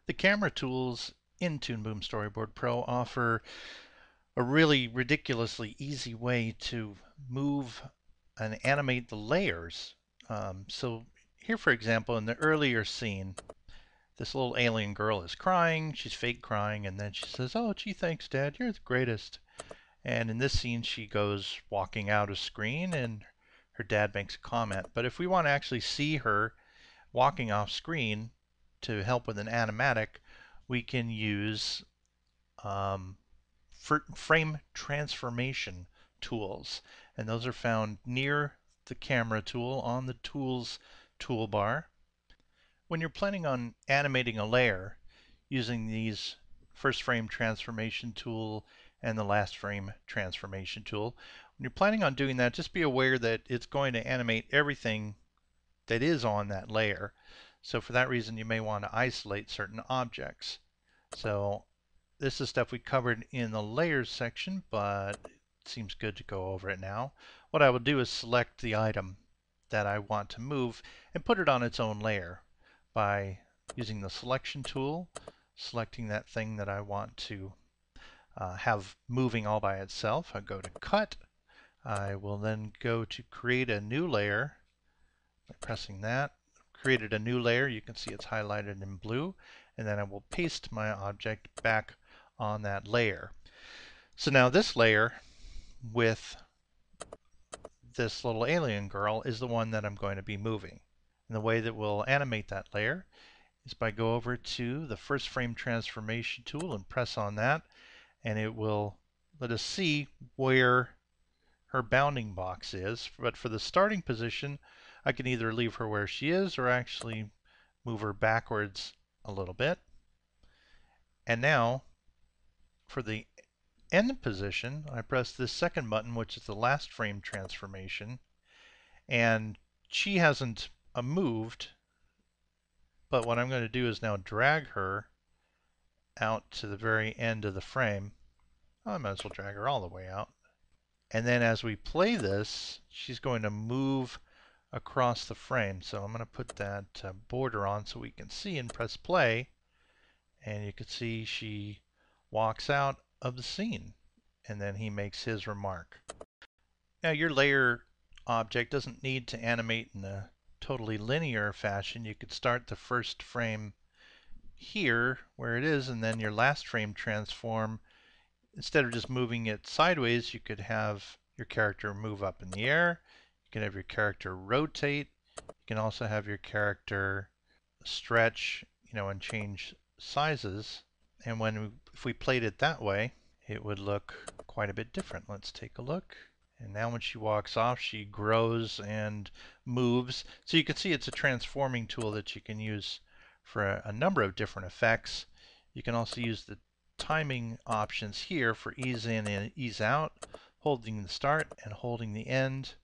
The camera tools in Toon Boom Storyboard Pro offer a really ridiculously easy way to move and animate the layers. So here, for example, in the earlier scene, this little alien girl is crying. She's fake crying, and then she says, "Oh, gee, thanks, Dad. You're the greatest." And in this scene, she goes walking out of screen, and her dad makes a comment. But if we want to actually see her walking off screen to help with an animatic, we can use frame transformation tools, and those are found near the camera tool on the tools toolbar. When you're planning on animating a layer using these first frame transformation tool and the last frame transformation tool, when you're planning on doing that, just be aware that it's going to animate everything that is on that layer. So for that reason, you may want to isolate certain objects. So this is stuff we covered in the layers section, but it seems good to go over it now. What I will do is select the item that I want to move and put it on its own layer by using the selection tool, selecting that thing that I want to have moving all by itself. I go to cut. I will then go to create a new layer by pressing that. Created a new layer. You can see it's highlighted in blue, and then I will paste my object back on that layer. So now this layer with this little alien girl is the one that I'm going to be moving. And the way that we'll animate that layer is by go over to the first frame transformation tool and press on that, and it will let us see where her bounding box is. But for the starting position, I can either leave her where she is or actually move her backwards a little bit. And now for the end position, I press this second button, which is the last frame transformation, and she hasn't moved, but what I'm going to do is now drag her out to the very end of the frame. I might as well drag her all the way out. And then as we play this, she's going to move across the frame. So I'm going to put that border on so we can see and press play. And you can see she walks out of the scene. And then he makes his remark. Now your layer object doesn't need to animate in a totally linear fashion. You could start the first frame here where it is, and then your last frame transform. Instead of just moving it sideways, you could have your character move up in the air. You can have your character rotate. You can also have your character stretch, and change sizes. And if we played it that way, it would look quite a bit different. Let's take a look. And now when she walks off, she grows and moves. So you can see it's a transforming tool that you can use for a number of different effects. You can also use the timing options here for ease in and ease out, holding the start and holding the end.